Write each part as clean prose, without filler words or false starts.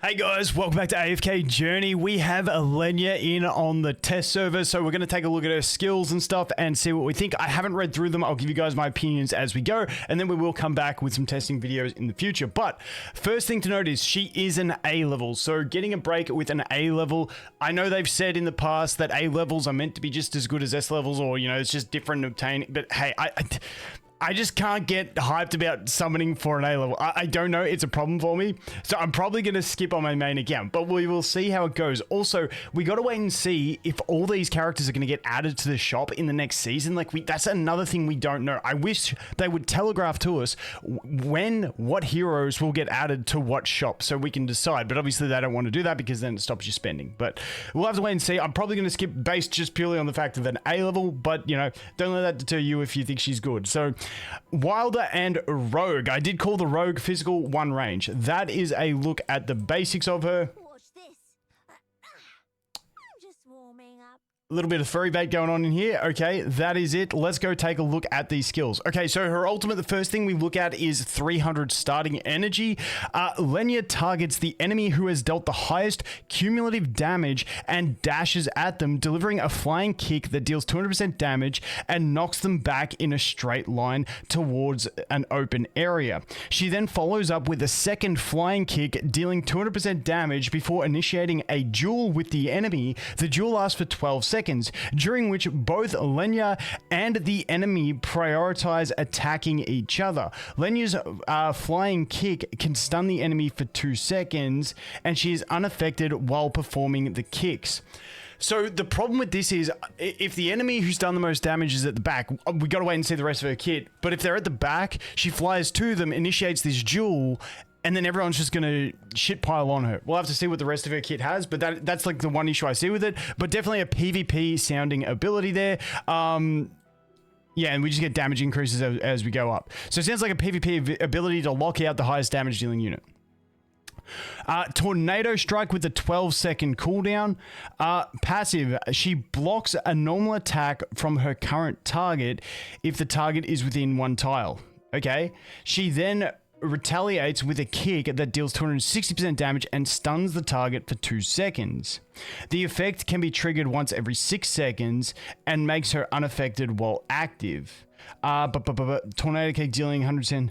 Hey guys, welcome back to AFK Journey. We have Lenya in on the test server, so we're going to take a look at her skills and stuff and see what we think. I haven't read through them. I'll give you guys my opinions as we go, and then we will come back with some testing videos in the future. But first thing to note is she is an A level, so getting a break with an A level, I know they've said in the past that A levels are meant to be just as good as S levels, or, you know, it's just different obtaining, but hey, I just can't get hyped about summoning for an A level. I don't know. It's a problem for me. So I'm probably going to skip on my main account, but we will see how it goes. Also, we got to wait and see if all these characters are going to get added to the shop in the next season. That's another thing we don't know. I wish they would telegraph to us what heroes will get added to what shop so we can decide. But obviously they don't want to do that because then it stops you spending. But we'll have to wait and see. I'm probably going to skip based just purely on the fact of an A level, but you know, don't let that deter you if you think she's good. So Wilder and Rogue. I did call the Rogue physical 1 range. That is a look at the basics of her. Watch this. I'm just warming up. A little bit of furry bait going on in here. Okay, that is it. Let's go take a look at these skills. Okay, so her ultimate, the first thing we look at is 300 starting energy. Lenya targets the enemy who has dealt the highest cumulative damage and dashes at them, delivering a flying kick that deals 200% damage and knocks them back in a straight line towards an open area. She then follows up with a second flying kick, dealing 200% damage before initiating a duel with the enemy. The duel lasts for 12 seconds. During which both Lenya and the enemy prioritize attacking each other. Lenya's flying kick can stun the enemy for 2 seconds, and she is unaffected while performing the kicks. So the problem with this is, if the enemy who's done the most damage is at the back, we gotta wait and see the rest of her kit. But if they're at the back, she flies to them, initiates this duel, and then everyone's just gonna shit pile on her. We'll have to see what the rest of her kit has, but that's like the one issue I see with it. But definitely a PvP sounding ability there. Yeah, and we just get damage increases as we go up. So it sounds like a PvP ability to lock out the highest damage dealing unit. Tornado Strike with a 12-second cooldown. Passive, she blocks a normal attack from her current target if the target is within 1 tile. Okay, she then retaliates with a kick that deals 260% damage and stuns the target for 2 seconds. The effect can be triggered once every 6 seconds and makes her unaffected while active. Tornado kick dealing 100%.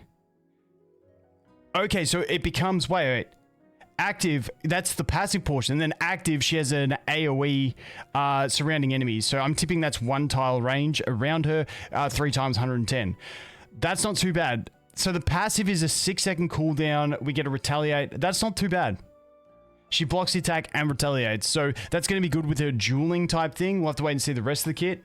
Okay, so it becomes, wait. Active, that's the passive portion. And then active, she has an AoE surrounding enemies. So I'm tipping that's 1 tile range around her, 3 times 110. That's not too bad. So the passive is a 6-second cooldown. We get a retaliate. That's not too bad. She blocks the attack and retaliates. So that's going to be good with her dueling type thing. We'll have to wait and see the rest of the kit.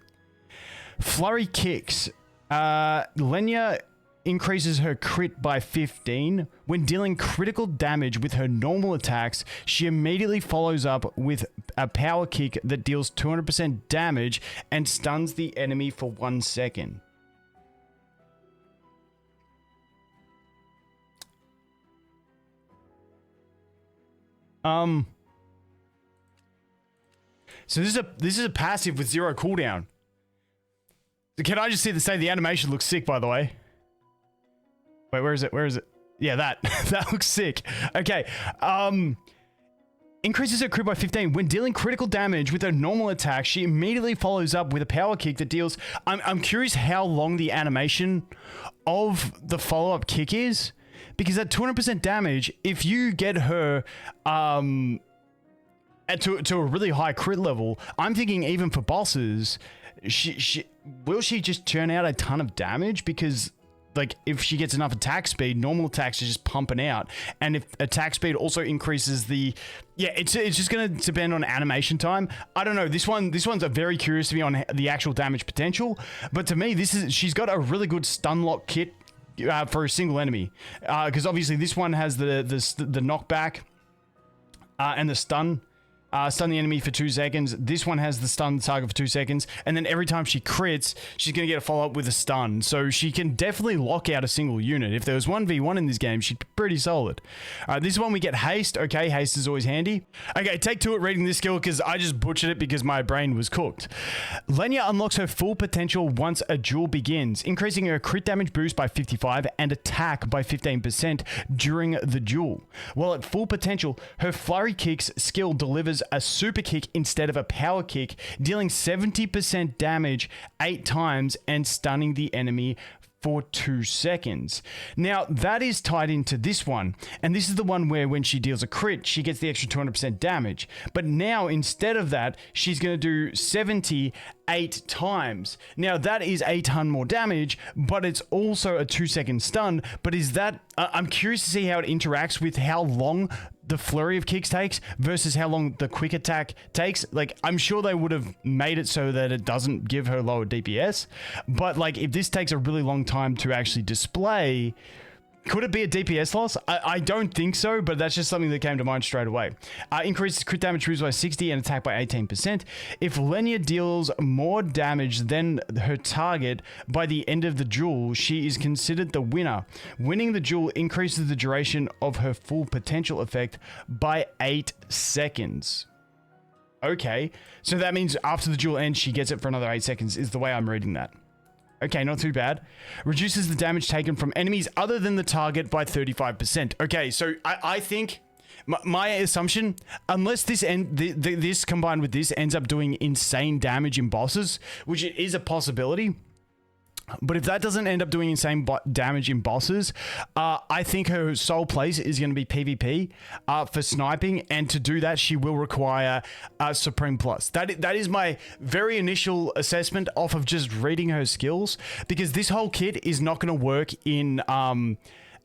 Flurry kicks. Lenya increases her crit by 15. When dealing critical damage with her normal attacks, she immediately follows up with a power kick that deals 200% damage and stuns the enemy for 1 second. So this is a passive with 0 cooldown. Can I just say the animation looks sick, by the way? Wait, where is it? Where is it? Yeah, that that looks sick. Okay. Increases her crit by 15. When dealing critical damage with her normal attack, she immediately follows up with a power kick that deals... I'm curious how long the animation of the follow-up kick is. Because at 200% damage, if you get her to a really high crit level, I'm thinking even for bosses, will she just churn out a ton of damage? Because like if she gets enough attack speed, normal attacks are just pumping out. And if attack speed also increases the... Yeah, it's just going to depend on animation time. I don't know. This one's very curious to me on the actual damage potential. But to me, she's got a really good stun lock kit for a single enemy, because obviously this one has the knockback and the stun. stun the enemy for 2 seconds. This one has the stun target for 2 seconds. And then every time she crits, she's going to get a follow-up with a stun. So she can definitely lock out a single unit. If there was 1v1 in this game, she'd be pretty solid. This one we get haste. Okay, haste is always handy. Okay, take 2 at reading this skill because I just butchered it because my brain was cooked. Lenya unlocks her full potential once a duel begins, increasing her crit damage boost by 55 and attack by 15% during the duel. While at full potential, her flurry kicks skill delivers a super kick instead of a power kick, dealing 70% damage 8 times and stunning the enemy for 2 seconds. Now, that is tied into this one, and this is the one where when she deals a crit, she gets the extra 200% damage. But now, instead of that, she's going to do 78 times. Now, that is a ton more damage, but it's also a 2-second stun. But is that... I'm curious to see how it interacts with how long the flurry of kicks takes versus how long the quick attack takes. Like, I'm sure they would have made it so that it doesn't give her lower DPS. But, like, if this takes a really long time to actually display... Could it be a DPS loss? I don't think so, but that's just something that came to mind straight away. Increases crit damage boost by 60 and attack by 18%. If Lenya deals more damage than her target by the end of the duel, she is considered the winner. Winning the duel increases the duration of her full potential effect by 8 seconds. Okay, so that means after the duel ends, she gets it for another 8 seconds, is the way I'm reading that. Okay, not too bad. Reduces the damage taken from enemies other than the target by 35%. Okay, so I think my assumption, unless this this combined with this ends up doing insane damage in bosses, which it is a possibility. But if that doesn't end up doing insane damage in bosses, I think her sole place is going to be PvP for sniping. And to do that, she will require Supreme Plus. That is my very initial assessment off of just reading her skills. Because this whole kit is not going to work in...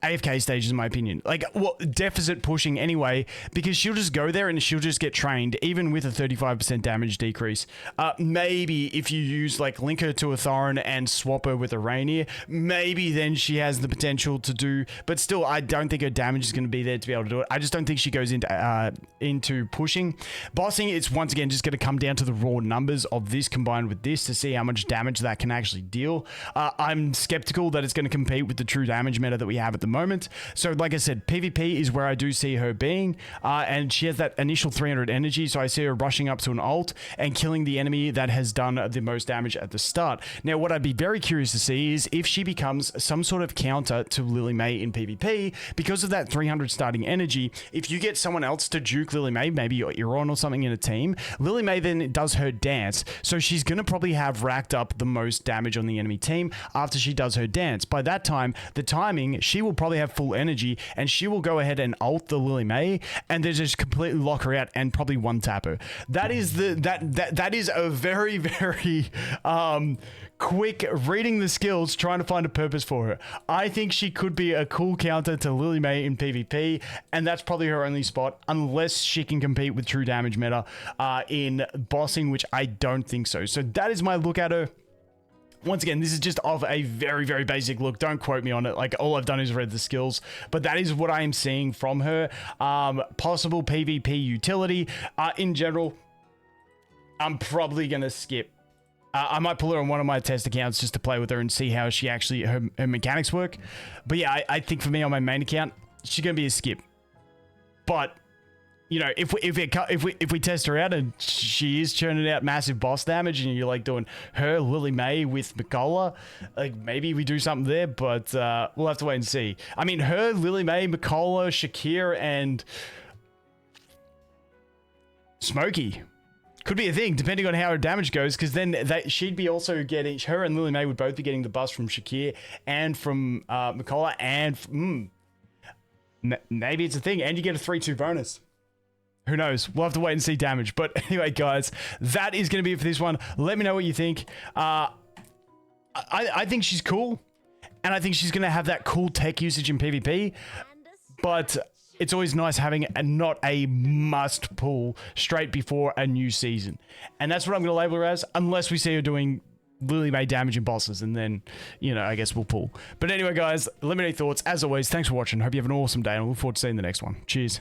AFK stages, in my opinion. Like, well, deficit pushing anyway, because she'll just go there and she'll just get trained, even with a 35% damage decrease. Maybe if you use, like, link her to a Thorin and swap her with a Rainier, maybe then she has the potential to do, but still, I don't think her damage is going to be there to be able to do it. I just don't think she goes into pushing. Bossing, it's once again just going to come down to the raw numbers of this combined with this to see how much damage that can actually deal. I'm skeptical that it's going to compete with the true damage meta that we have at the moment. So like I said, PvP is where I do see her being, and she has that initial 300 energy, so I see her rushing up to an ult and killing the enemy that has done the most damage at the start. Now, what I'd be very curious to see is if she becomes some sort of counter to Lily May in PvP, because of that 300 starting energy. If you get someone else to juke Lily May, maybe you're Iran or something in a team, Lily May then does her dance, so she's going to probably have racked up the most damage on the enemy team after she does her dance. By that time, the timing, she will probably have full energy and she will go ahead and ult the Lily May and then just completely lock her out and probably one tap her. That is that is a very, very quick reading the skills, trying to find a purpose for her. I think she could be a cool counter to Lily May in PvP, and that's probably her only spot, unless she can compete with true damage meta in bossing, which I don't think so. So that is my look at her. Once again, this is just off a very, very basic look. Don't quote me on it. Like, all I've done is read the skills. But that is what I am seeing from her. Possible PvP utility. In general, I'm probably going to skip. I might pull her on one of my test accounts just to play with her and see how she actually, her mechanics work. But yeah, I think for me on my main account, she's going to be a skip. But... you know, if we test her out and she is churning out massive boss damage and you're like doing her Lily May with Mikola, like maybe we do something there, but we'll have to wait and see. I mean, her Lily May, Mikola, Shakir, and Smokey could be a thing depending on how her damage goes, because then she'd be also getting, her and Lily May would both be getting the bust from Shakir and from Mikola, and maybe it's a thing, and you get a 3-2 bonus. Who knows? We'll have to wait and see damage. But anyway, guys, that is going to be it for this one. Let me know what you think. I think she's cool. And I think she's going to have that cool tech usage in PvP. But it's always nice having not a must pull straight before a new season. And that's what I'm going to label her as, unless we see her doing Lily May damage in bosses, and then, you know, I guess we'll pull. But anyway, guys, let me know your thoughts. As always, thanks for watching. Hope you have an awesome day, and I look forward to seeing the next one. Cheers.